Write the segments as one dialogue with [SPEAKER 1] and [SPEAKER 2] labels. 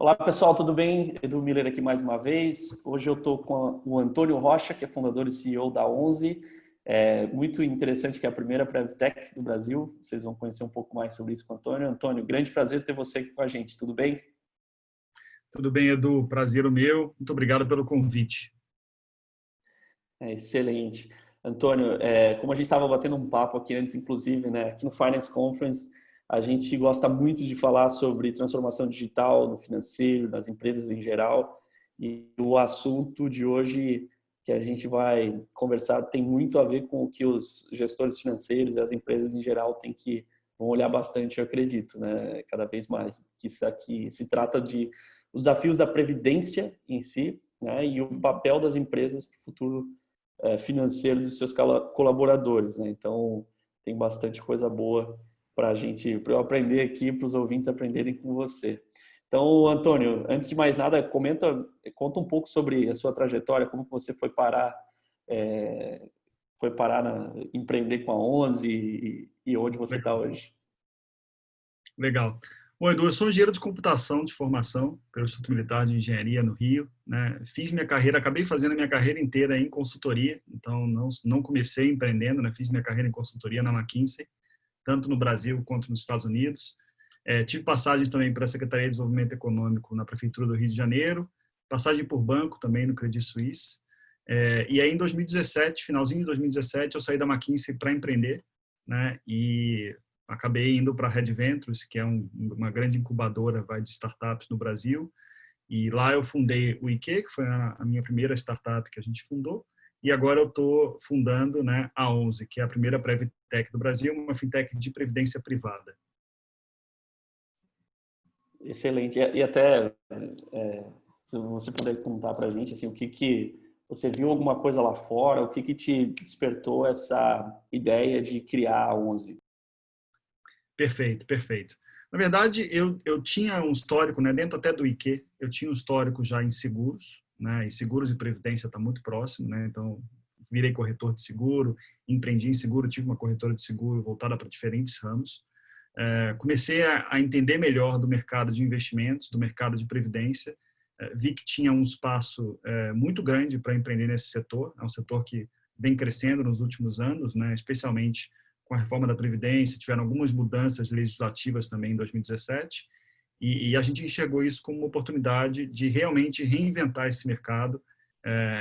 [SPEAKER 1] Olá pessoal, tudo bem? Edu Miller aqui mais uma vez. Hoje eu estou com o Antônio Rocha, que é fundador e CEO da Onze. É muito interessante que é a primeira PrevTech do Brasil. Vocês vão conhecer um pouco mais sobre isso com o Antônio. Antônio, grande prazer ter você aqui com a gente. Tudo bem?
[SPEAKER 2] Tudo bem, Edu? Prazer o meu. Muito obrigado pelo convite.
[SPEAKER 1] Excelente. Antônio, como a gente estava batendo um papo aqui antes, inclusive, né, aqui no Finance Conference, a gente gosta muito de falar sobre transformação digital no financeiro, nas empresas em geral. E o assunto de hoje que a gente vai conversar tem muito a ver com o que os gestores financeiros e as empresas em geral vão olhar bastante, eu acredito, né, cada vez mais. Que isso aqui se trata de os desafios da previdência em si, né, e o papel das empresas para o futuro financeiro dos seus colaboradores, né? Então, tem bastante coisa boa para eu aprender aqui, para os ouvintes aprenderem com você. Então, Antônio, antes de mais nada, conta um pouco sobre a sua trajetória, como que você empreender com a Onze e onde você está
[SPEAKER 2] Legal.
[SPEAKER 1] hoje.
[SPEAKER 2] Legal. Bom, Edu, eu sou engenheiro de computação de formação pelo Instituto Militar de Engenharia no Rio, né? Acabei fazendo a minha carreira inteira em consultoria, então não comecei empreendendo, né? Fiz minha carreira em consultoria na McKinsey, tanto no Brasil quanto nos Estados Unidos. Tive passagens também para a Secretaria de Desenvolvimento Econômico na Prefeitura do Rio de Janeiro, passagem por banco também no Credit Suisse. E aí, em 2017, finalzinho de 2017, eu saí da McKinsey para empreender, né? E acabei indo para a Red Ventures, que é uma grande incubadora de startups no Brasil. E lá eu fundei o IQ, que foi a minha primeira startup que a gente fundou. E agora eu estou fundando, né, a Onze, que é a primeira PrevTech do Brasil, uma fintech de previdência privada.
[SPEAKER 1] Excelente. E até, se você puder contar para a gente, assim, você viu alguma coisa lá fora, o que te despertou essa ideia de criar a Onze?
[SPEAKER 2] Perfeito, perfeito. Na verdade, eu tinha um histórico, né, dentro até do IQ, eu tinha um histórico já em seguros, né, e seguros e previdência está muito próximo, né, então virei corretor de seguro, empreendi em seguro, tive uma corretora de seguro voltada para diferentes ramos. Comecei a entender melhor do mercado de investimentos, do mercado de previdência, vi que tinha um espaço muito grande para empreender nesse setor, é um setor que vem crescendo nos últimos anos, né, especialmente com a reforma da Previdência, tiveram algumas mudanças legislativas também em 2017, e a gente enxergou isso como uma oportunidade de realmente reinventar esse mercado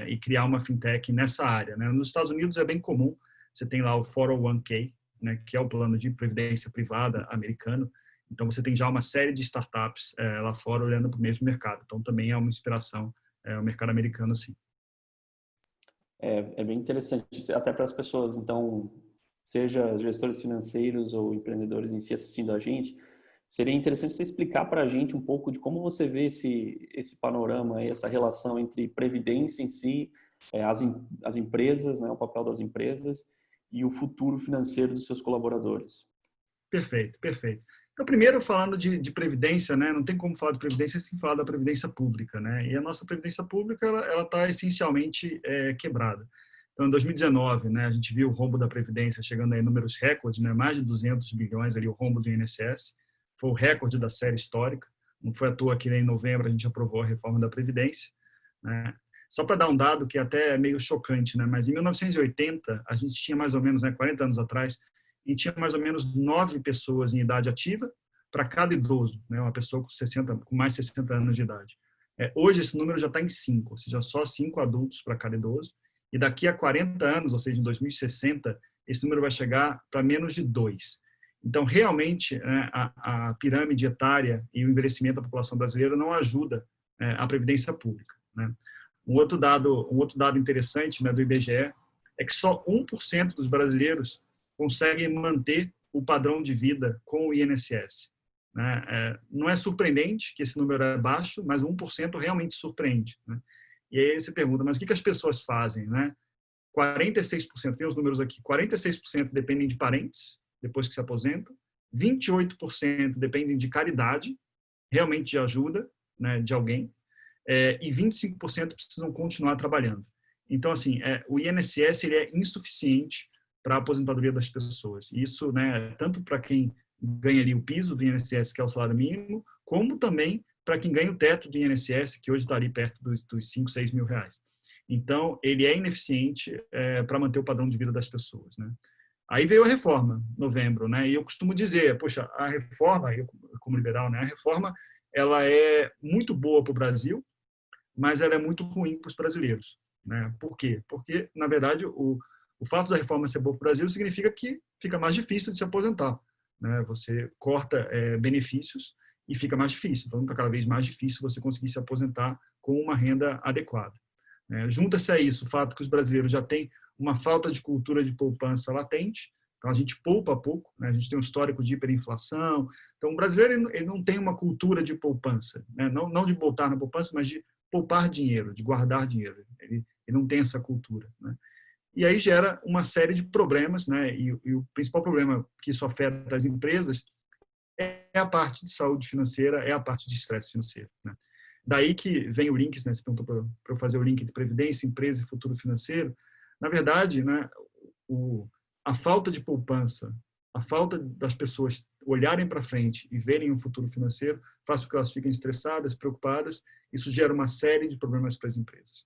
[SPEAKER 2] e criar uma fintech nessa área, né? Nos Estados Unidos é bem comum, você tem lá o 401k, né, que é o plano de previdência privada americano, então você tem já uma série de startups lá fora olhando para o mesmo mercado, então também é uma inspiração o mercado americano, sim.
[SPEAKER 1] É bem interessante, até para as pessoas, então, seja gestores financeiros ou empreendedores em si assistindo a gente, seria interessante você explicar para a gente um pouco de como você vê esse panorama, essa relação entre previdência em si, as empresas, né, o papel das empresas e o futuro financeiro dos seus colaboradores.
[SPEAKER 2] Perfeito, perfeito. Então, primeiro, falando de previdência, né, não tem como falar de previdência sem falar da previdência pública, né? E a nossa previdência pública, ela está essencialmente quebrada. Então, em 2019, né, a gente viu o rombo da previdência chegando a números recordes, né, mais de 200 bilhões ali o rombo do INSS, foi o recorde da série histórica. Não foi à toa que em novembro a gente aprovou a reforma da previdência, né? Só para dar um dado que até é meio chocante, né, mas em 1980 a gente tinha mais ou menos, né, 40 anos atrás, e tinha mais ou menos 9 pessoas em idade ativa para cada idoso, né? Uma pessoa com mais de 60 anos de idade. Hoje esse número já está em 5, ou seja, só 5 adultos para cada idoso. E daqui a 40 anos, ou seja, em 2060, esse número vai chegar para menos de 2. Então, realmente, né, a pirâmide etária e o envelhecimento da população brasileira não ajuda a previdência pública, né? Um outro dado interessante, né, do IBGE é que só 1% dos brasileiros conseguem manter o padrão de vida com o INSS, né? Não é surpreendente que esse número é baixo, mas 1% realmente surpreende, né? E aí você pergunta, mas o que as pessoas fazem, né? 46%, tem os números aqui, 46% dependem de parentes, depois que se aposentam, 28% dependem de caridade, realmente de ajuda, né, de alguém, e 25% precisam continuar trabalhando. Então, assim, o INSS ele é insuficiente para a aposentadoria das pessoas. Isso, né, tanto para quem ganha ali o piso do INSS, que é o salário mínimo, como também para quem ganha o teto do INSS, que hoje está ali perto dos 5, 6 mil reais. Então, ele é ineficiente para manter o padrão de vida das pessoas, né? Aí veio a reforma, novembro, né? E eu costumo dizer, poxa, a reforma, eu como liberal, né? A reforma, ela é muito boa para o Brasil, mas ela é muito ruim para os brasileiros, né? Por quê? Porque, na verdade, o fato da reforma ser boa para o Brasil significa que fica mais difícil de se aposentar, né? Você corta benefícios e fica mais difícil. Então, está cada vez mais difícil você conseguir se aposentar com uma renda adequada. Junta-se a isso o fato que os brasileiros já têm uma falta de cultura de poupança latente, então a gente poupa pouco, né? A gente tem um histórico de hiperinflação, então o brasileiro ele não tem uma cultura de poupança, né? Não de botar na poupança, mas de poupar dinheiro, de guardar dinheiro, ele não tem essa cultura, né? E aí gera uma série de problemas, né? E o principal problema que isso afeta as empresas é a parte de saúde financeira, é a parte de estresse financeiro, né? Daí que vem o link, né? Você perguntou para eu fazer o link entre previdência, empresa e futuro financeiro. Na verdade, né, a falta de poupança, a falta das pessoas olharem para frente e verem um futuro financeiro faz com que elas fiquem estressadas, preocupadas. Isso gera uma série de problemas para as empresas.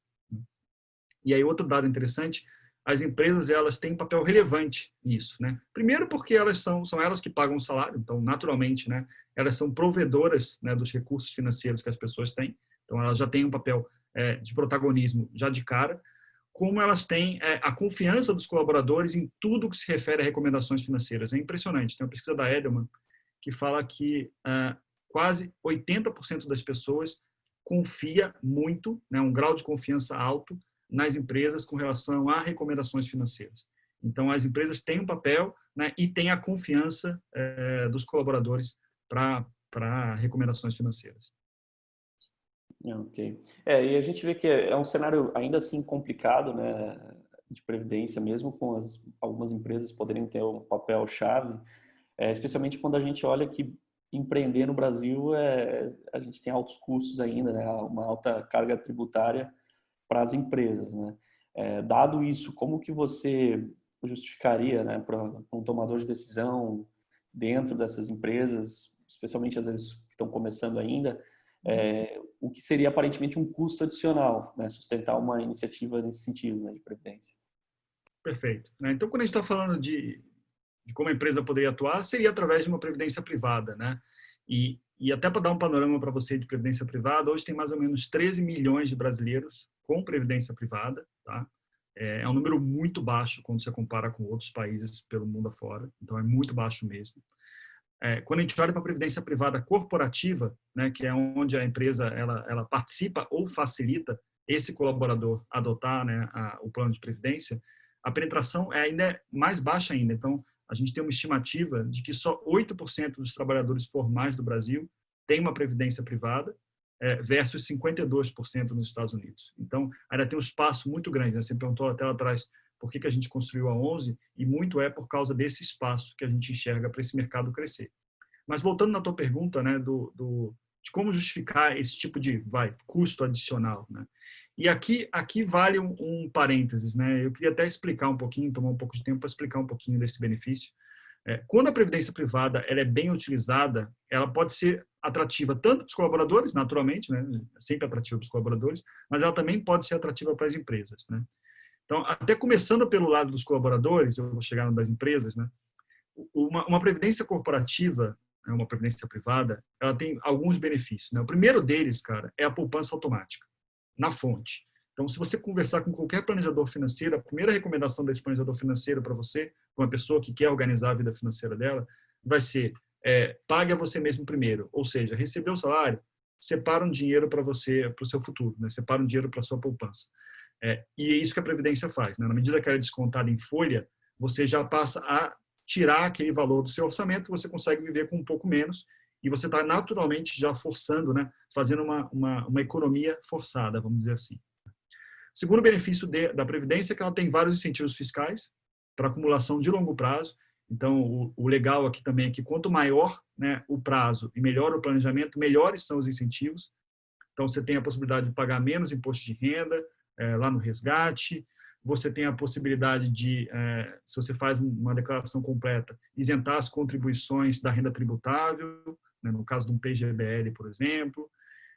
[SPEAKER 2] E aí outro dado interessante, as empresas elas têm um papel relevante nisso, né? Primeiro porque elas são elas que pagam o salário, então naturalmente, né, elas são provedoras, né, dos recursos financeiros que as pessoas têm, então elas já têm um papel de protagonismo já de cara, como elas têm a confiança dos colaboradores em tudo que se refere a recomendações financeiras. É impressionante. Tem uma pesquisa da Edelman que fala que quase 80% das pessoas confia muito, né, um grau de confiança alto nas empresas com relação a recomendações financeiras. Então, as empresas têm um papel, né, e têm a confiança dos colaboradores para recomendações financeiras.
[SPEAKER 1] Ok. E a gente vê que é um cenário ainda assim complicado, né, de previdência, mesmo com algumas empresas poderiam ter um papel-chave, especialmente quando a gente olha que empreender no Brasil, a gente tem altos custos ainda, né, uma alta carga tributária para as empresas, né? Dado isso, como que você justificaria, né, para um tomador de decisão dentro dessas empresas, especialmente às vezes que estão começando ainda, o que seria aparentemente um custo adicional, né, sustentar uma iniciativa nesse sentido, né, de previdência?
[SPEAKER 2] Perfeito. Então, quando a gente está falando de como a empresa poderia atuar, seria através de uma previdência privada, né? E até para dar um panorama para você de previdência privada, hoje tem mais ou menos 13 milhões de brasileiros com previdência privada, tá? É um número muito baixo quando você compara com outros países pelo mundo afora, então é muito baixo mesmo. Quando a gente olha para a previdência privada corporativa, né, que é onde a empresa ela participa ou facilita esse colaborador adotar, né, o plano de previdência, a penetração ainda é mais baixa ainda. Então, a gente tem uma estimativa de que só 8% dos trabalhadores formais do Brasil têm uma previdência privada, versus 52% nos Estados Unidos. Então, ainda tem um espaço muito grande, né? Você perguntou até lá atrás por que a gente construiu a 11, e muito é por causa desse espaço que a gente enxerga para esse mercado crescer. Mas voltando na tua pergunta, né, de como justificar esse tipo de custo adicional, né? E aqui vale um parênteses, né? Eu queria até explicar um pouquinho, tomar um pouco de tempo para explicar um pouquinho desse benefício. Quando a previdência privada ela é bem utilizada, ela pode ser atrativa tanto para os colaboradores, naturalmente, né? Sempre atrativa para os colaboradores, mas ela também pode ser atrativa para as empresas, né? Então, até começando pelo lado dos colaboradores, eu vou chegar no das empresas, né? Uma previdência corporativa, uma previdência privada, ela tem alguns benefícios, né? O primeiro deles, cara, é a poupança automática, na fonte. Então, se você conversar com qualquer planejador financeiro, a primeira recomendação desse planejador financeiro para você, uma pessoa que quer organizar a vida financeira dela, vai ser pague a você mesmo primeiro. Ou seja, recebeu o salário, separa um dinheiro para você, para o seu futuro, né? Separa um dinheiro para a sua poupança. E é isso que a Previdência faz, né? Na medida que ela é descontada em folha, você já passa a tirar aquele valor do seu orçamento, você consegue viver com um pouco menos e você está naturalmente já forçando, né? Fazendo uma economia forçada, vamos dizer assim. O segundo benefício da Previdência é que ela tem vários incentivos fiscais para acumulação de longo prazo. Então, o legal aqui também é que quanto maior, né, o prazo e melhor o planejamento, melhores são os incentivos. Então, você tem a possibilidade de pagar menos imposto de renda lá no resgate. Você tem a possibilidade de, se você faz uma declaração completa, isentar as contribuições da renda tributável, né, no caso de um PGBL, por exemplo.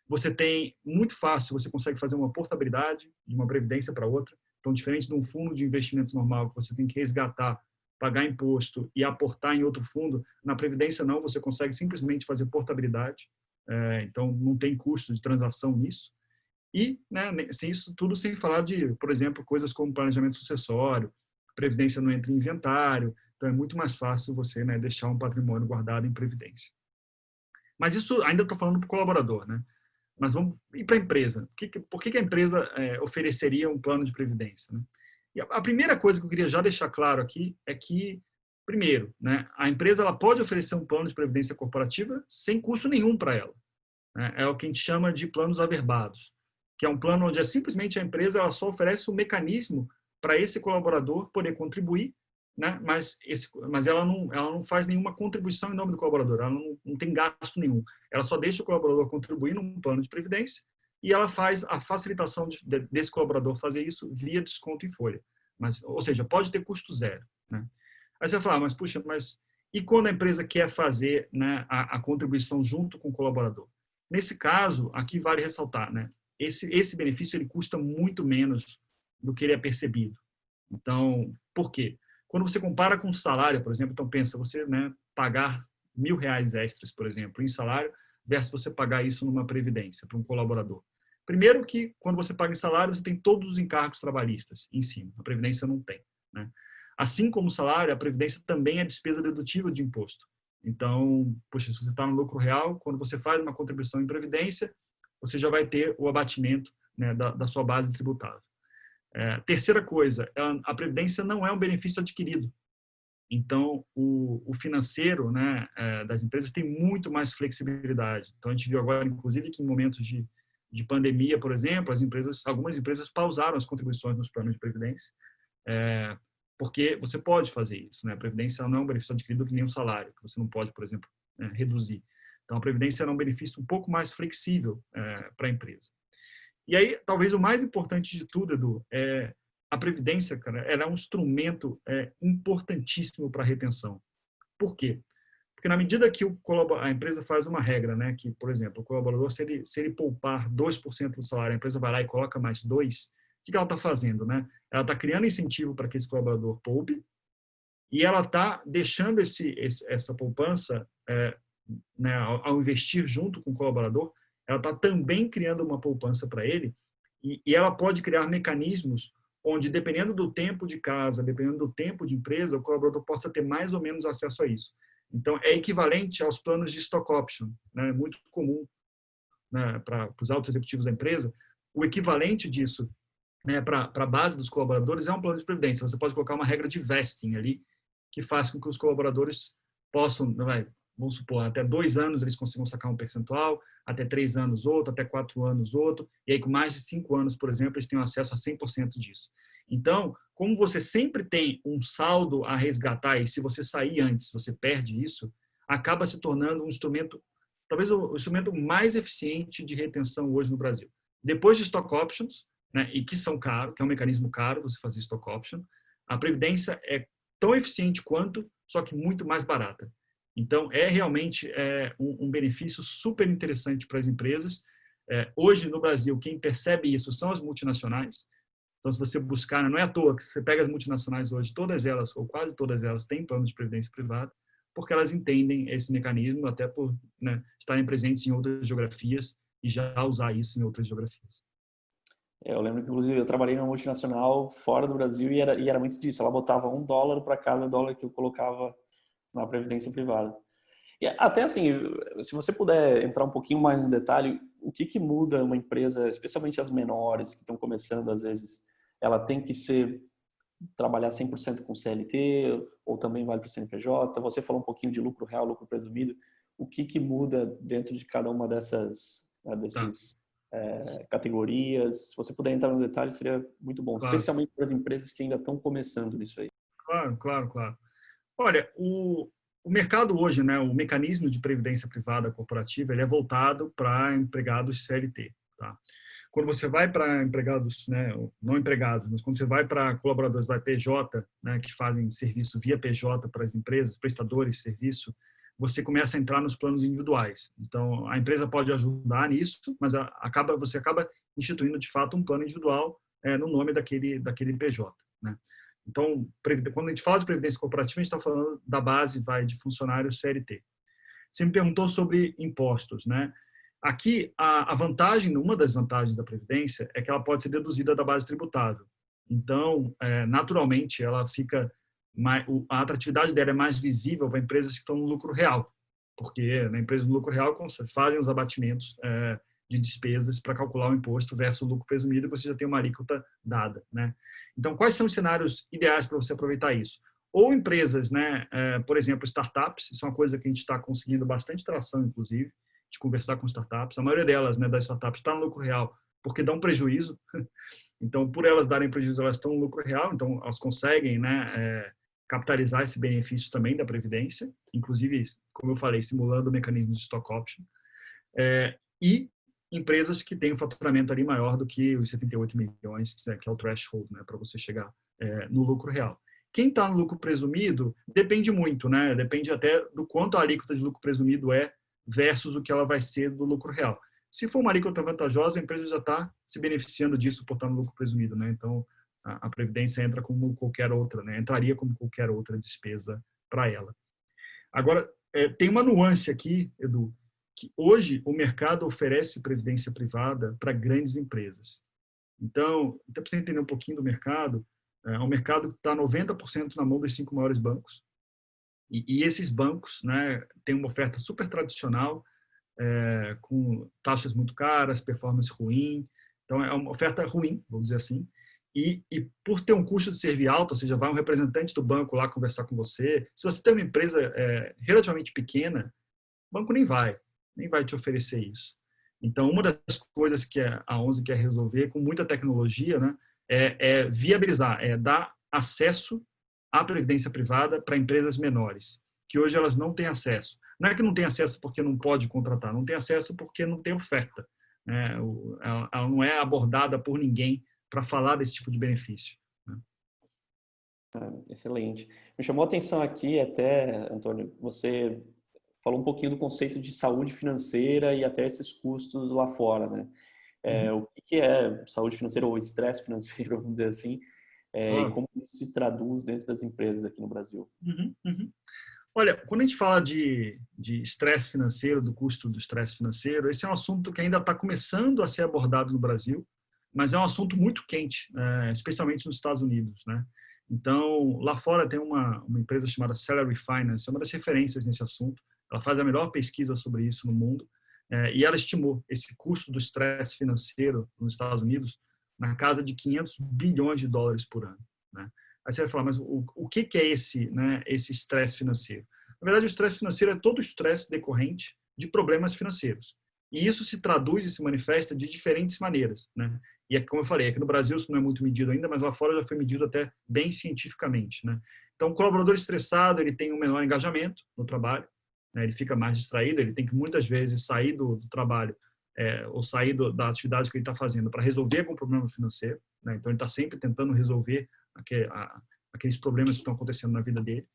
[SPEAKER 2] Você tem, muito fácil, você consegue fazer uma portabilidade de uma previdência para outra. Então, diferente de um fundo de investimento normal, que você tem que resgatar, pagar imposto e aportar em outro fundo, na previdência não, você consegue simplesmente fazer portabilidade. Então, não tem custo de transação nisso. E, né, sem isso tudo, sem falar de, por exemplo, coisas como planejamento sucessório, previdência não entra em inventário, então é muito mais fácil você, né, deixar um patrimônio guardado em previdência. Mas isso ainda estou falando para o colaborador, né? Mas vamos ir para a empresa. Por que a empresa ofereceria um plano de previdência? Né? E a primeira coisa que eu queria já deixar claro aqui é que, primeiro, né, a empresa ela pode oferecer um plano de previdência corporativa sem custo nenhum para ela. Né? É o que a gente chama de planos averbados, que é um plano onde simplesmente a empresa ela só oferece um mecanismo para esse colaborador poder contribuir, né? Mas ela não faz nenhuma contribuição em nome do colaborador, ela não tem gasto nenhum. Ela só deixa o colaborador contribuir num plano de previdência e ela faz a facilitação desse colaborador fazer isso via desconto em folha. Ou seja, pode ter custo zero. Né? Aí você vai falar, mas puxa, e quando a empresa quer fazer, né, a contribuição junto com o colaborador? Nesse caso, aqui vale ressaltar, né, esse benefício ele custa muito menos do que ele é percebido. Então, por quê? Quando você compara com o salário, por exemplo, então pensa, você, né, pagar R$1.000 extras, por exemplo, em salário, versus você pagar isso numa previdência para um colaborador. Primeiro que, quando você paga em salário, você tem todos os encargos trabalhistas em cima. A previdência não tem. Né? Assim como o salário, a previdência também é despesa dedutível de imposto. Então, poxa, se você está no lucro real, quando você faz uma contribuição em previdência, você já vai ter o abatimento, né, da sua base tributável. Terceira coisa, a previdência não é um benefício adquirido. Então, o financeiro, né, das empresas tem muito mais flexibilidade. Então, a gente viu agora, inclusive, que em momentos de pandemia, por exemplo, algumas empresas pausaram as contribuições nos planos de previdência, porque você pode fazer isso. Né? A previdência não é um benefício adquirido que nem o salário, que você não pode, por exemplo, reduzir. Então, a previdência é um benefício um pouco mais flexível para a empresa. E aí, talvez o mais importante de tudo, Edu, a previdência, cara, ela é um instrumento importantíssimo para a retenção. Por quê? Porque na medida que a empresa faz uma regra, né, que, por exemplo, o colaborador, se ele poupar 2% do salário, a empresa vai lá e coloca mais 2%, o que ela está fazendo? Né? Ela está criando incentivo para que esse colaborador poupe e ela está deixando essa poupança, né, ao investir junto com o colaborador, ela está também criando uma poupança para ele e ela pode criar mecanismos onde, dependendo do tempo de casa, dependendo do tempo de empresa, o colaborador possa ter mais ou menos acesso a isso. Então, é equivalente aos planos de stock option, né? Muito comum, né, para os altos executivos da empresa. O equivalente disso, né, para a base dos colaboradores é um plano de previdência. Você pode colocar uma regra de vesting ali, que faz com que os colaboradores possam, vamos supor, até 2 anos eles consigam sacar um percentual, até 3 anos outro, até 4 anos outro, e aí com mais de 5 anos, por exemplo, eles têm acesso a 100% disso. Então, como você sempre tem um saldo a resgatar, e se você sair antes, você perde isso, acaba se tornando um instrumento, talvez o instrumento mais eficiente de retenção hoje no Brasil. Depois de stock options, né, e que são caros, que é um mecanismo caro você fazer stock option, a previdência é tão eficiente quanto, só que muito mais barata. Então, realmente um benefício super interessante para as empresas. Hoje, no Brasil, quem percebe isso são as multinacionais. Então, se você buscar, não é à toa que você pega as multinacionais hoje, todas elas, ou quase todas elas, têm plano de previdência privada, porque elas entendem esse mecanismo, até por, né, estarem presentes em outras geografias e já usar isso em outras geografias.
[SPEAKER 1] Eu lembro que, inclusive, eu trabalhei numa multinacional fora do Brasil e era muito disso. Ela botava $1 para cada dólar que eu colocava na previdência privada. E até assim, se você puder entrar um pouquinho mais no detalhe, o que muda uma empresa, especialmente as menores que estão começando às vezes, ela tem que trabalhar 100% com CLT ou também vale para o CNPJ? Você falou um pouquinho de lucro real, lucro presumido. O que muda dentro de cada uma desses categorias? Se você puder entrar no detalhe, seria muito bom,
[SPEAKER 2] Claro.
[SPEAKER 1] especialmente para as empresas que ainda estão começando nisso aí.
[SPEAKER 2] Claro. Olha, o mercado hoje, né, o mecanismo de previdência privada corporativa, ele é voltado para empregados CLT. Tá? Quando você vai para empregados, né, não empregados, mas quando você vai para colaboradores, vai PJ, né, que fazem serviço via PJ para as empresas, prestadores de serviço, você começa a entrar nos planos individuais. Então, a empresa pode ajudar nisso, mas você acaba instituindo, de fato, um plano individual no nome daquele PJ, né? Então, quando a gente fala de previdência corporativa, a gente está falando da base de funcionário CLT. Você me perguntou sobre impostos, né? Aqui, uma das vantagens da Previdência é que ela pode ser deduzida da base tributável. Então, naturalmente, a atratividade dela é mais visível para empresas que estão no lucro real, porque na empresa no lucro real fazem os abatimentos de despesas para calcular o imposto versus o lucro presumido, você já tem uma alíquota dada, né? Então, quais são os cenários ideais para você aproveitar isso? Ou empresas, né, por exemplo, startups, isso é uma coisa que a gente está conseguindo bastante tração, inclusive, de conversar com startups. A maioria delas, né, das startups, está no lucro real porque dão prejuízo. Então, por elas darem prejuízo, elas estão no lucro real, então elas conseguem, né, capitalizar esse benefício também da Previdência, inclusive, como eu falei, simulando o mecanismo de stock option. E empresas que têm um faturamento ali maior do que os 78 milhões, que é o threshold, né, para você chegar no lucro real. Quem está no lucro presumido depende muito, né? Depende até do quanto a alíquota de lucro presumido versus o que ela vai ser do lucro real. Se for uma alíquota vantajosa, a empresa já está se beneficiando disso por estar no lucro presumido, né? Então, a Previdência entra como qualquer outra, né? Entraria como qualquer outra despesa para ela. Agora, tem uma nuance aqui, Edu, que hoje o mercado oferece previdência privada para grandes empresas. Então, até para você entender um pouquinho do mercado, é um mercado que está 90% na mão dos 5 maiores bancos. E esses bancos, né, têm uma oferta super tradicional, com taxas muito caras, performance ruim. Então, é uma oferta ruim, vamos dizer assim. E por ter um custo de servir alto, ou seja, vai um representante do banco lá conversar com você. Se você tem uma empresa relativamente pequena, o banco nem vai te oferecer isso. Então, uma das coisas que a 11 quer resolver com muita tecnologia, né, é viabilizar, dar acesso à previdência privada para empresas menores, que hoje elas não têm acesso. Não é que não tem acesso porque não pode contratar, não tem acesso porque não tem oferta, né? Ela não é abordada por ninguém para falar desse tipo de benefício, né?
[SPEAKER 1] Excelente. Me chamou a atenção aqui até, Antônio, você falou um pouquinho do conceito de saúde financeira e até esses custos lá fora, né? O que é saúde financeira ou estresse financeiro, vamos dizer assim, e como isso se traduz dentro das empresas aqui no Brasil?
[SPEAKER 2] Olha, quando a gente fala de estresse financeiro, do custo do estresse financeiro, esse é um assunto que ainda está começando a ser abordado no Brasil, mas é um assunto muito quente, especialmente nos Estados Unidos, né? Então, lá fora tem uma empresa chamada Salary Finance, é uma das referências nesse assunto. Ela faz a melhor pesquisa sobre isso no mundo, e ela estimou esse custo do estresse financeiro nos Estados Unidos na casa de 500 bilhões de dólares por ano, né? Aí você vai falar, mas o que é esse, né, esse estresse financeiro? Na verdade, o estresse financeiro é todo o estresse decorrente de problemas financeiros. E isso se traduz e se manifesta de diferentes maneiras, né? E como eu falei, aqui no Brasil isso não é muito medido ainda, mas lá fora já foi medido até bem cientificamente, né? Então, o colaborador estressado, ele tem um menor engajamento no trabalho, né? Ele fica mais distraído, ele tem que muitas vezes sair do trabalho ou sair da atividade que ele está fazendo para resolver algum problema financeiro, né? Então, ele está sempre tentando resolver aqueles problemas que estão acontecendo na vida dele.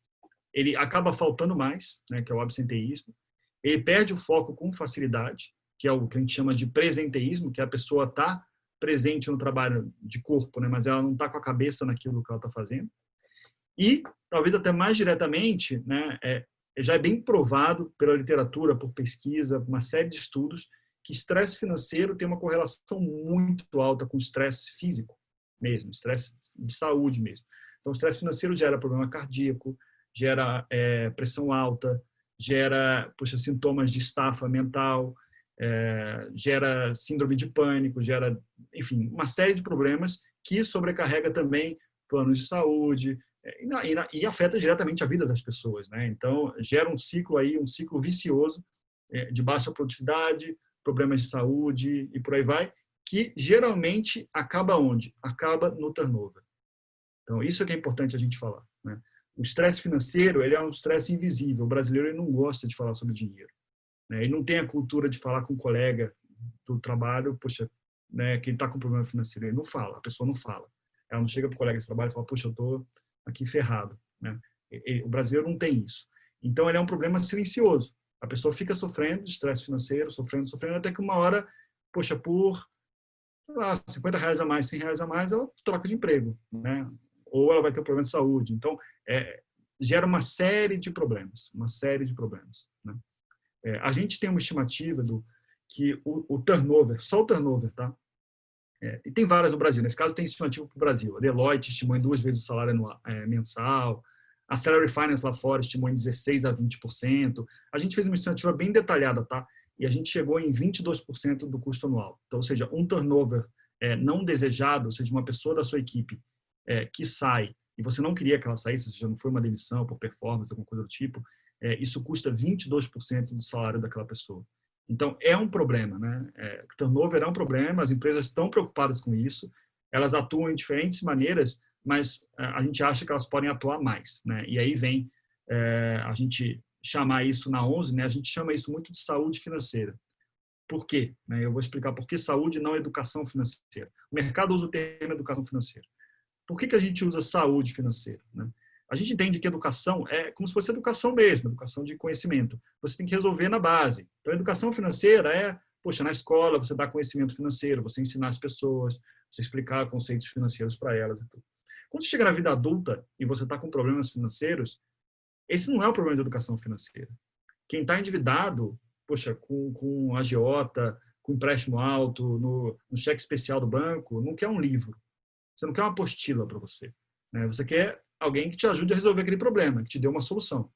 [SPEAKER 2] Ele acaba faltando mais, né, que é o absenteísmo. Ele perde o foco com facilidade, que é o que a gente chama de presenteísmo, que a pessoa está presente no trabalho de corpo, né, mas ela não está com a cabeça naquilo que ela está fazendo. E, talvez até mais diretamente, né, já é bem provado pela literatura, por pesquisa, uma série de estudos, que estresse financeiro tem uma correlação muito alta com estresse físico mesmo, estresse de saúde mesmo. Então, o estresse financeiro gera problema cardíaco, gera pressão alta, gera sintomas de estafa mental, gera síndrome de pânico, gera, enfim, uma série de problemas que sobrecarrega também planos de saúde e afeta diretamente a vida das pessoas, né? Então, gera um ciclo aí, um ciclo vicioso de baixa produtividade, problemas de saúde e por aí vai, que geralmente acaba onde? Acaba no turnover. Então, isso é que é importante a gente falar, né? O estresse financeiro, ele é um estresse invisível. O brasileiro ele não gosta de falar sobre dinheiro, né? Ele não tem a cultura de falar com um colega do trabalho, poxa, né, que ele está com problema financeiro. Ele não fala, a pessoa não fala. Ela não chega para o colega de trabalho e fala, poxa, eu estou aqui ferrado, né? O brasileiro não tem isso. Então, ele é um problema silencioso. A pessoa fica sofrendo de estresse financeiro, sofrendo, até que uma hora, poxa, por R$ 50 a mais, R$ 100 a mais, ela troca de emprego, né? Ou ela vai ter um problema de saúde. Então, gera uma série de problemas, né? A gente tem uma estimativa que o turnover, só o turnover, tá? E tem várias no Brasil. Nesse caso, tem estimativa para o Brasil. A Deloitte estimou em 2 vezes o salário anual, mensal. A Salary Finance lá fora estimou em 16% a 20%. A gente fez uma estimativa bem detalhada, tá? E a gente chegou em 22% do custo anual. Então, ou seja, um turnover não desejado, ou seja, uma pessoa da sua equipe que sai, e você não queria que ela saísse, ou seja, não foi uma demissão por performance, alguma coisa do tipo, isso custa 22% do salário daquela pessoa. Então, é um problema, né? Turnover é um problema, as empresas estão preocupadas com isso, elas atuam em diferentes maneiras, mas a gente acha que elas podem atuar mais, né? E aí vem a gente chamar isso na 11, né? A gente chama isso muito de saúde financeira. Por quê? Eu vou explicar por que saúde e não educação financeira. O mercado usa o termo educação financeira. Por que a gente usa saúde financeira, né? A gente entende que educação é como se fosse educação mesmo, educação de conhecimento. Você tem que resolver na base. Então, a educação financeira poxa, na escola você dá conhecimento financeiro, você ensinar as pessoas, você explicar conceitos financeiros para elas e tudo. Quando você chega na vida adulta e você está com problemas financeiros, esse não é o problema de educação financeira. Quem está endividado, poxa, com agiota, com empréstimo alto, no cheque especial do banco, não quer um livro. Você não quer uma apostila para você, né? Você quer alguém que te ajude a resolver aquele problema, que te dê uma solução.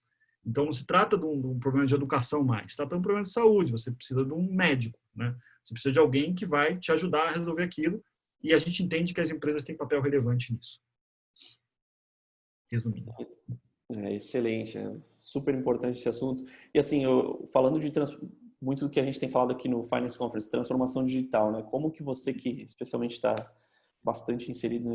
[SPEAKER 2] Então, não se trata de um problema de educação mais, se trata de um problema de saúde. Você precisa de um médico, né? Você precisa de alguém que vai te ajudar a resolver aquilo, e a gente entende que as empresas têm papel relevante nisso. Resumindo.
[SPEAKER 1] Excelente, super importante esse assunto. E assim, falando de muito do que a gente tem falado aqui no Finance Conference, transformação digital, né? Como que você que especialmente está bastante inserido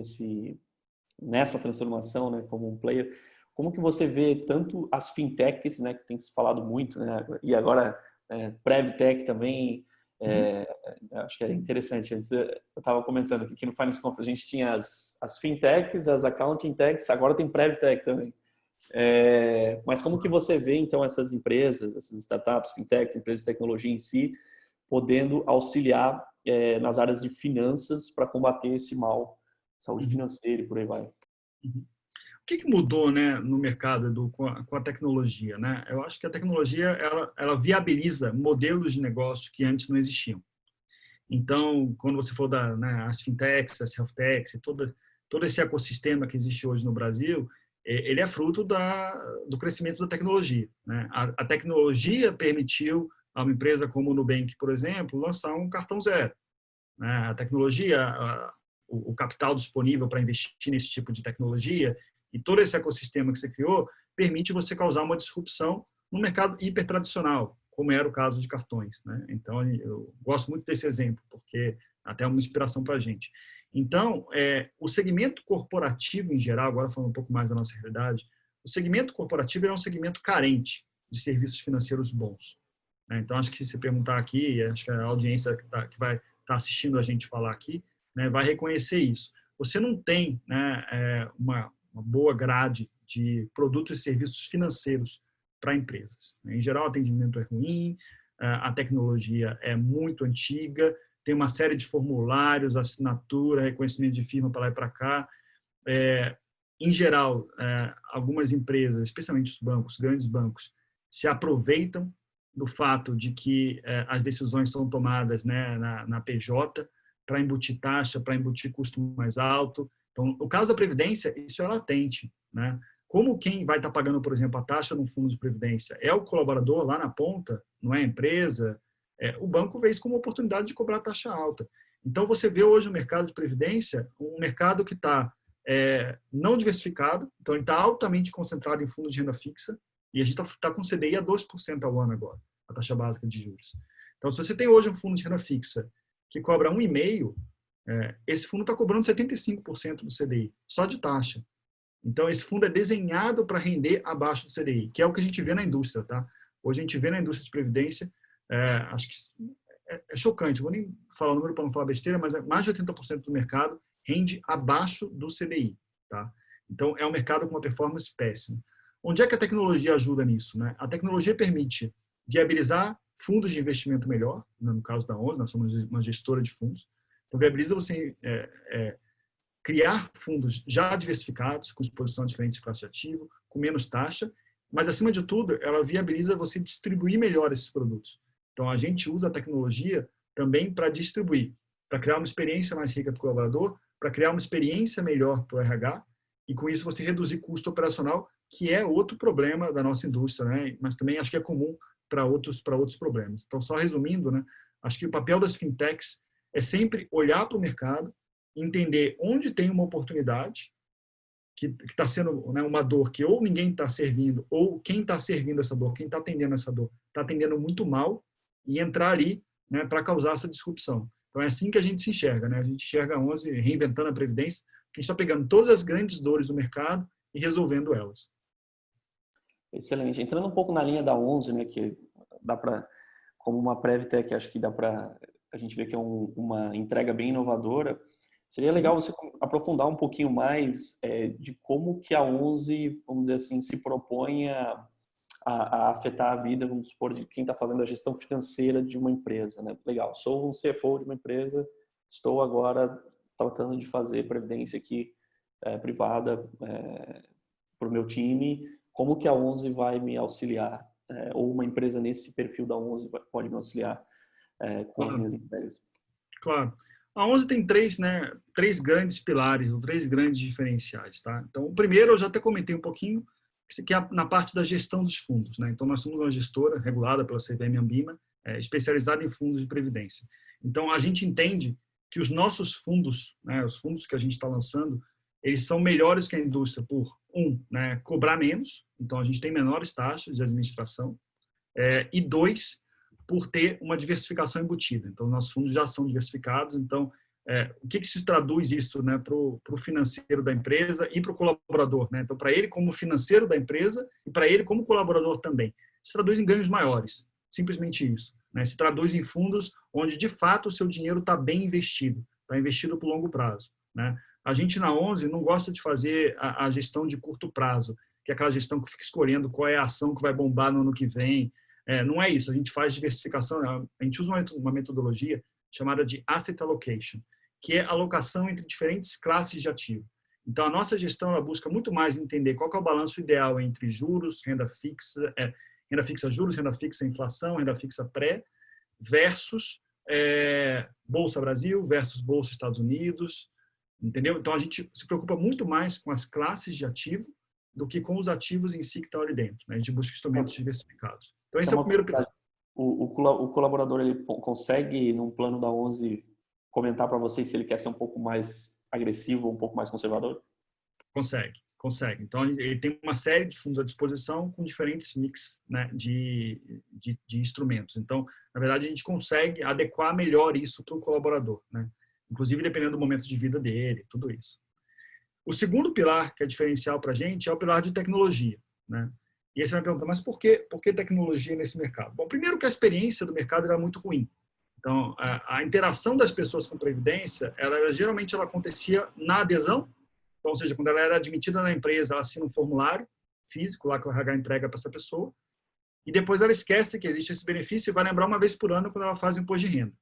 [SPEAKER 1] nessa transformação, né, como um player, como que você vê tanto as fintechs, né, que tem se falado muito, né, e agora PrevTech também, acho que é interessante. Antes eu estava comentando que aqui no Finance Conference a gente tinha as fintechs, as accounting techs, agora tem PrevTech também. Mas como que você vê, então, essas empresas, essas startups, fintechs, empresas de tecnologia em si, podendo auxiliar nas áreas de finanças para combater esse mal, saúde financeira e por aí vai?
[SPEAKER 2] O que mudou, né, no mercado com a tecnologia, né? Eu acho que a tecnologia ela viabiliza modelos de negócio que antes não existiam. Então, quando você for as fintechs, as healthtechs, todo esse ecossistema que existe hoje no Brasil, ele é fruto do crescimento da tecnologia, né? A tecnologia permitiu a uma empresa como o Nubank, por exemplo, lançar um cartão zero, né? A tecnologia, o capital disponível para investir nesse tipo de tecnologia e todo esse ecossistema que você criou permite você causar uma disrupção no mercado hipertradicional, como era o caso de cartões, né? Então, eu gosto muito desse exemplo, porque até é uma inspiração para a gente. Então, o segmento corporativo em geral, agora falando um pouco mais da nossa realidade, o segmento corporativo é um segmento carente de serviços financeiros bons, né? Então, acho que se você perguntar aqui, acho que a audiência que vai estar assistindo a gente falar aqui, né, vai reconhecer isso. Você não tem, né, uma boa grade de produtos e serviços financeiros para empresas. Em geral, o atendimento é ruim, a tecnologia é muito antiga, tem uma série de formulários, assinatura, reconhecimento de firma para lá e para cá. Em geral, algumas empresas, especialmente os bancos, grandes bancos, se aproveitam do fato de que as decisões são tomadas, né, na PJ, para embutir taxa, para embutir custo mais alto. Então, no caso da Previdência, isso é latente, né? Como quem vai estar pagando, por exemplo, a taxa no fundo de Previdência é o colaborador lá na ponta, não é a empresa, o banco vê isso como uma oportunidade de cobrar taxa alta. Então, você vê hoje no mercado de Previdência um mercado que está não diversificado, então ele está altamente concentrado em fundos de renda fixa, e a gente está com CDI a 2% ao ano agora, a taxa básica de juros. Então, se você tem hoje um fundo de renda fixa que cobra 1,5%, esse fundo está cobrando 75% do CDI, só de taxa. Então, esse fundo é desenhado para render abaixo do CDI, que é o que a gente vê na indústria, tá? Hoje a gente vê na indústria de previdência, acho que é chocante, vou nem falar o número para não falar besteira, mas mais de 80% do mercado rende abaixo do CDI, tá? Então, é um mercado com uma performance péssima. Onde é que a tecnologia ajuda nisso, né? A tecnologia permite viabilizar fundos de investimento melhor, né? No caso da onze, nós somos uma gestora de fundos. Então, viabiliza você criar fundos já diversificados, com exposição a diferentes classes de ativo, com menos taxa, mas, acima de tudo, ela viabiliza você distribuir melhor esses produtos. Então, a gente usa a tecnologia também para distribuir, para criar uma experiência mais rica para o colaborador, para criar uma experiência melhor para o RH, e com isso você reduzir custo operacional, que é outro problema da nossa indústria, né? Mas também acho que é comum para outros problemas. Então, só resumindo, né? Acho que o papel das fintechs é sempre olhar para o mercado, entender onde tem uma oportunidade, que está sendo, né, uma dor que ou ninguém está servindo, ou quem está servindo essa dor, quem está atendendo essa dor, está atendendo muito mal, e entrar ali, né, para causar essa disrupção. Então, é assim que a gente se enxerga. Né? A gente enxerga a onze reinventando a Previdência, que a gente está pegando todas as grandes dores do mercado e resolvendo elas.
[SPEAKER 1] Excelente. Entrando um pouco na linha da onze, né, que dá para, como uma PrevTech, acho que dá para a gente ver que é uma entrega bem inovadora. Seria legal você aprofundar um pouquinho mais de como que a onze, vamos dizer assim, se propõe a afetar a vida, vamos supor, de quem está fazendo a gestão financeira de uma empresa, né? Legal, sou um CFO de uma empresa, estou agora tratando de fazer previdência aqui privada para o meu time. Como que a onze vai me auxiliar? Ou uma empresa nesse perfil da onze pode me auxiliar com as minhas entregas?
[SPEAKER 2] Claro. A onze tem três grandes pilares, ou três grandes diferenciais. Tá? Então, o primeiro eu já até comentei um pouquinho, que é na parte da gestão dos fundos. Né? Então, nós somos uma gestora regulada pela CVM Ambima, especializada em fundos de previdência. Então, a gente entende que os nossos fundos, né, os fundos que a gente está lançando, eles são melhores que a indústria por, né, cobrar menos, então a gente tem menores taxas de administração, e dois, por ter uma diversificação embutida. Então, nossos fundos já são diversificados. Então, o que se traduz isso, né, para o financeiro da empresa e para o colaborador? Né? Então, para ele como financeiro da empresa e para ele como colaborador também. Se traduz em ganhos maiores, simplesmente isso. Né? Se traduz em fundos onde, de fato, o seu dinheiro está bem investido, está investido por longo prazo. Né? A gente, na onze, não gosta de fazer a gestão de curto prazo, que é aquela gestão que fica escolhendo qual é a ação que vai bombar no ano que vem. Não é isso, a gente faz diversificação, a gente usa uma metodologia chamada de Asset Allocation, que é alocação entre diferentes classes de ativo. Então, a nossa gestão ela busca muito mais entender qual que é o balanço ideal entre juros, renda fixa juros, renda fixa inflação, renda fixa pré, versus Bolsa Brasil, versus Bolsa Estados Unidos, entendeu? Então, a gente se preocupa muito mais com as classes de ativo do que com os ativos em si que estão ali dentro. Né? A gente busca instrumentos diversificados. Então, esse é o primeiro pilar.
[SPEAKER 1] O colaborador ele consegue, num plano da onze, comentar para vocês se ele quer ser um pouco mais agressivo ou um pouco mais conservador?
[SPEAKER 2] Consegue. Então, ele tem uma série de fundos à disposição com diferentes mix, né, de instrumentos. Então, na verdade, a gente consegue adequar melhor isso para o colaborador, né? Inclusive dependendo do momento de vida dele, tudo isso. O segundo pilar, que é diferencial para a gente, é o pilar de tecnologia, né? E aí você vai perguntar, mas por que tecnologia nesse mercado? Bom, primeiro que a experiência do mercado era muito ruim. Então, a interação das pessoas com previdência, geralmente ela acontecia na adesão, então, ou seja, quando ela era admitida na empresa, ela assina um formulário físico lá que o RH entrega para essa pessoa, e depois ela esquece que existe esse benefício e vai lembrar uma vez por ano quando ela faz o imposto de renda.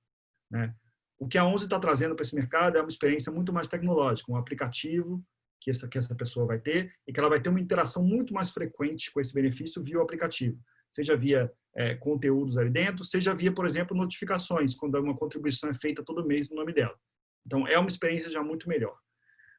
[SPEAKER 2] Né? O que a onze está trazendo para esse mercado é uma experiência muito mais tecnológica, um aplicativo que essa pessoa vai ter e que ela vai ter uma interação muito mais frequente com esse benefício via o aplicativo, seja via conteúdos ali dentro, seja via, por exemplo, notificações, quando uma contribuição é feita todo mês no nome dela. Então, é uma experiência já muito melhor.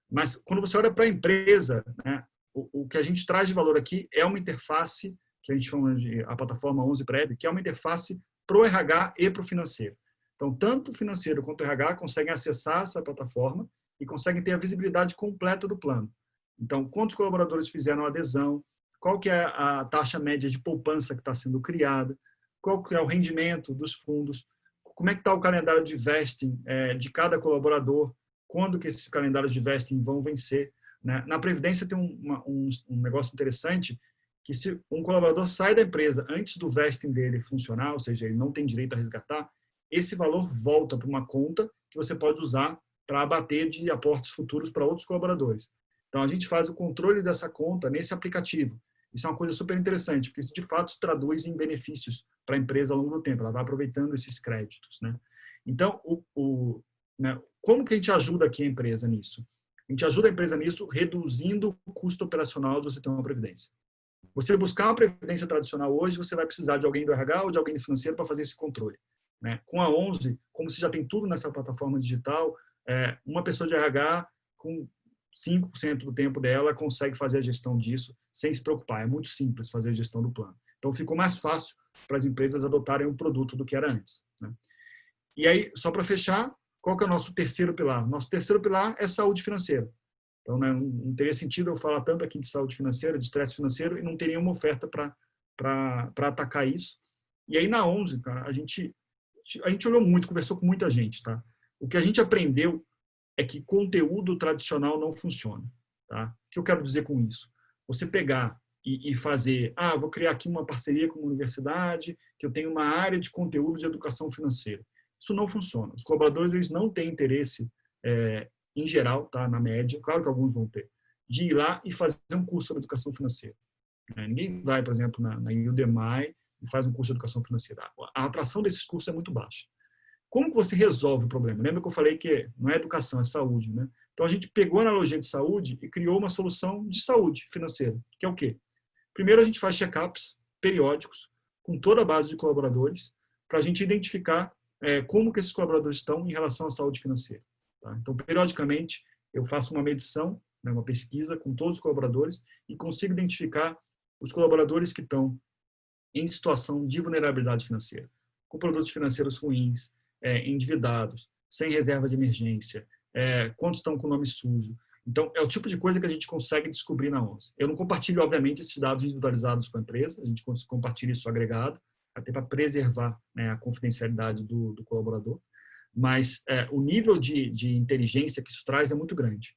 [SPEAKER 2] Mas, quando você olha para a empresa, né, o que a gente traz de valor aqui é uma interface, que a gente chama de a plataforma onze Prev, que é uma interface para o RH e para o financeiro. Então, tanto o financeiro quanto o RH conseguem acessar essa plataforma e conseguem ter a visibilidade completa do plano. Então, quantos colaboradores fizeram a adesão, qual que é a taxa média de poupança que está sendo criada, qual que é o rendimento dos fundos, como é que está o calendário de vesting de cada colaborador, quando que esses calendários de vesting vão vencer. Né? Na Previdência tem um negócio interessante, que se um colaborador sai da empresa antes do vesting dele funcionar, ou seja, ele não tem direito a resgatar, esse valor volta para uma conta que você pode usar para abater de aportes futuros para outros colaboradores. Então, a gente faz o controle dessa conta nesse aplicativo. Isso é uma coisa super interessante, porque isso de fato se traduz em benefícios para a empresa ao longo do tempo, ela vai aproveitando esses créditos, né? Então, né, como que a gente ajuda aqui a empresa nisso? A gente ajuda a empresa nisso reduzindo o custo operacional de você ter uma previdência. Você buscar uma previdência tradicional hoje, você vai precisar de alguém do RH ou de alguém do financeiro para fazer esse controle, né? Com a 11, como você já tem tudo nessa plataforma digital, uma pessoa de RH com 5% do tempo dela consegue fazer a gestão disso sem se preocupar. É muito simples fazer a gestão do plano. Então, ficou mais fácil para as empresas adotarem um produto do que era antes, né? E aí, só para fechar, qual que é o nosso terceiro pilar? Nosso terceiro pilar é saúde financeira. Então, né, não teria sentido eu falar tanto aqui de saúde financeira, de estresse financeiro, e não ter nenhuma oferta para atacar isso. E aí, na 11, cara, a gente olhou muito, conversou com muita gente, tá? O que a gente aprendeu é que conteúdo tradicional não funciona, tá? O que eu quero dizer com isso? Você pegar e fazer, vou criar aqui uma parceria com uma universidade, que eu tenho uma área de conteúdo de educação financeira. Isso não funciona. Os colaboradores, eles não têm interesse, em geral, tá, na média, claro que alguns vão ter, de ir lá e fazer um curso sobre educação financeira. Ninguém vai, por exemplo, na Udemy e faz um curso de educação financeira. A atração desses cursos é muito baixa. Como que você resolve o problema? Lembra que eu falei que não é educação, é saúde, né? Então, a gente pegou a analogia de saúde e criou uma solução de saúde financeira, que é o quê? Primeiro, a gente faz check-ups periódicos com toda a base de colaboradores para a gente identificar como que esses colaboradores estão em relação à saúde financeira. Tá? Então, periodicamente, eu faço uma medição, né, uma pesquisa com todos os colaboradores e consigo identificar os colaboradores que estão em situação de vulnerabilidade financeira, com produtos financeiros ruins, endividados, sem reserva de emergência, quantos estão com o nome sujo. Então, é o tipo de coisa que a gente consegue descobrir na 11. Eu não compartilho, obviamente, esses dados individualizados com a empresa, a gente compartilha isso agregado, até para preservar, né, a confidencialidade do colaborador, mas o nível de inteligência que isso traz é muito grande.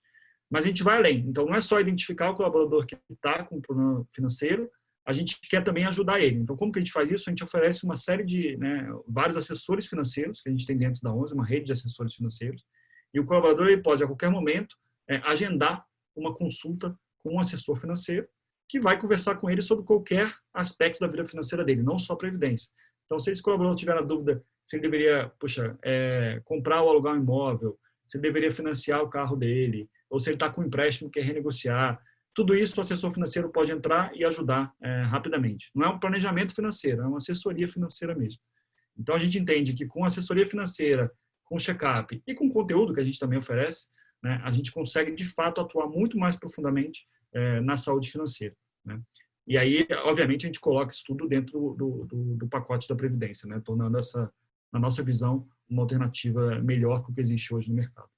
[SPEAKER 2] Mas a gente vai além. Então, não é só identificar o colaborador que está com um problema financeiro, a gente quer também ajudar ele. Então, como que a gente faz isso? A gente oferece uma série de, né, vários assessores financeiros que a gente tem dentro da 11, uma rede de assessores financeiros, e o colaborador ele pode, a qualquer momento, agendar uma consulta com um assessor financeiro que vai conversar com ele sobre qualquer aspecto da vida financeira dele, não só previdência. Então, se esse colaborador tiver na dúvida se ele deveria, comprar ou alugar um imóvel, se ele deveria financiar o carro dele, ou se ele está com um empréstimo que quer renegociar, tudo isso o assessor financeiro pode entrar e ajudar rapidamente. Não é um planejamento financeiro, é uma assessoria financeira mesmo. Então, a gente entende que com assessoria financeira, com check-up e com conteúdo que a gente também oferece, né, a gente consegue, de fato, atuar muito mais profundamente na saúde financeira, né? E aí, obviamente, a gente coloca isso tudo dentro do pacote da Previdência, né, tornando essa, na nossa visão, uma alternativa melhor que o que existe hoje no mercado.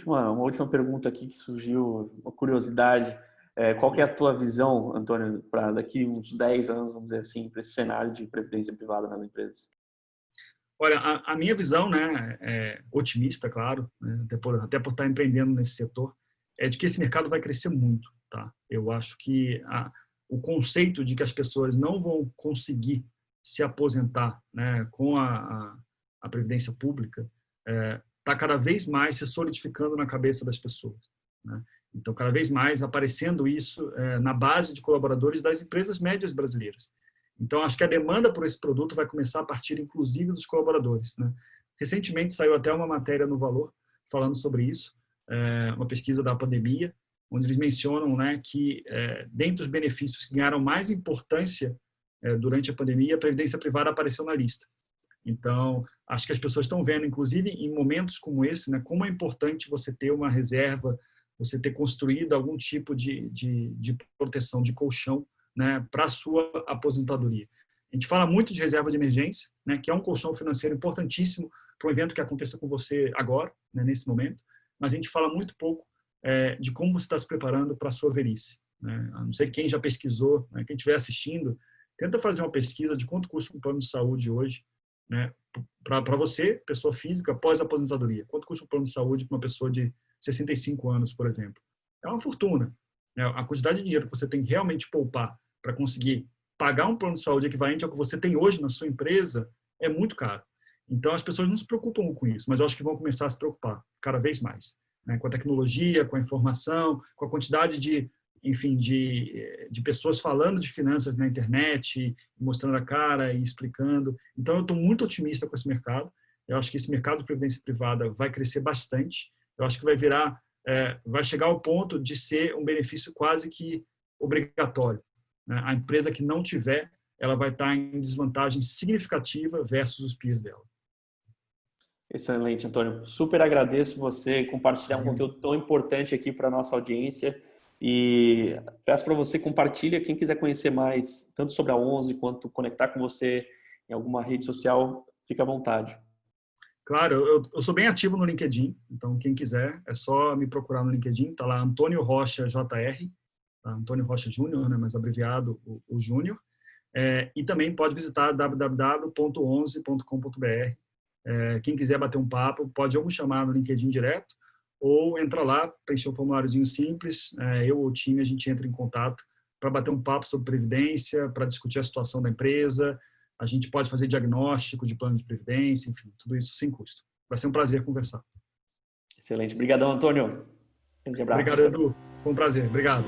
[SPEAKER 1] Uma última pergunta aqui que surgiu, uma curiosidade. Qual que é a tua visão, Antônio, para daqui uns 10 anos, vamos dizer assim, para esse cenário de previdência privada nas empresas?
[SPEAKER 2] Olha, a minha visão, né, é otimista, claro, né, até por estar empreendendo nesse setor, é de que esse mercado vai crescer muito, tá? Eu acho que o conceito de que as pessoas não vão conseguir se aposentar, né, com a previdência pública está cada vez mais se solidificando na cabeça das pessoas, né? Então, cada vez mais aparecendo isso na base de colaboradores das empresas médias brasileiras. Então, acho que a demanda por esse produto vai começar a partir, inclusive, dos colaboradores, né? Recentemente saiu até uma matéria no Valor falando sobre isso, uma pesquisa da pandemia, onde eles mencionam, né, que dentre os benefícios que ganharam mais importância durante a pandemia, a previdência privada apareceu na lista. Então, acho que as pessoas estão vendo, inclusive em momentos como esse, né, como é importante você ter uma reserva, você ter construído algum tipo de proteção, de colchão, né, para a sua aposentadoria. A gente fala muito de reserva de emergência, né, que é um colchão financeiro importantíssimo para um evento que aconteça com você agora, né, nesse momento, mas a gente fala muito pouco de como você está se preparando para a sua velhice, né? A não ser quem já pesquisou, né, quem estiver assistindo, tenta fazer uma pesquisa de quanto custa um plano de saúde hoje, né, para você, pessoa física, pós-aposentadoria. Quanto custa um plano de saúde para uma pessoa de 65 anos, por exemplo? É uma fortuna. A quantidade de dinheiro que você tem que realmente poupar para conseguir pagar um plano de saúde equivalente ao que você tem hoje na sua empresa é muito caro. Então, as pessoas não se preocupam com isso, mas eu acho que vão começar a se preocupar cada vez mais, né? Com a tecnologia, com a informação, com a quantidade de enfim, de pessoas falando de finanças na internet, mostrando a cara e explicando. Então, eu estou muito otimista com esse mercado. Eu acho que esse mercado de previdência privada vai crescer bastante. Eu acho que vai chegar ao ponto de ser um benefício quase que obrigatório, né? A empresa que não tiver, ela vai estar em desvantagem significativa versus os peers dela.
[SPEAKER 1] Excelente, Antônio. Super agradeço você compartilhar um conteúdo tão importante aqui para a nossa audiência e peço para você compartilhar, quem quiser conhecer mais, tanto sobre a 11 quanto conectar com você em alguma rede social, fica à vontade.
[SPEAKER 2] Claro, eu sou bem ativo no LinkedIn, então quem quiser é só me procurar no LinkedIn, tá lá Antônio Rocha JR, tá? Antônio Rocha Júnior, né, mas abreviado o Júnior. E também pode visitar www.11.com.br. Quem quiser bater um papo, pode ou me chamar no LinkedIn direto, ou entra lá, preencher um formuláriozinho simples, eu ou o time, a gente entra em contato para bater um papo sobre previdência, para discutir a situação da empresa. A gente pode fazer diagnóstico de plano de previdência, enfim, tudo isso sem custo. Vai ser um prazer conversar.
[SPEAKER 1] Excelente. Obrigadão, Antônio. Um grande abraço.
[SPEAKER 2] Obrigado, Edu. Foi um prazer. Obrigado.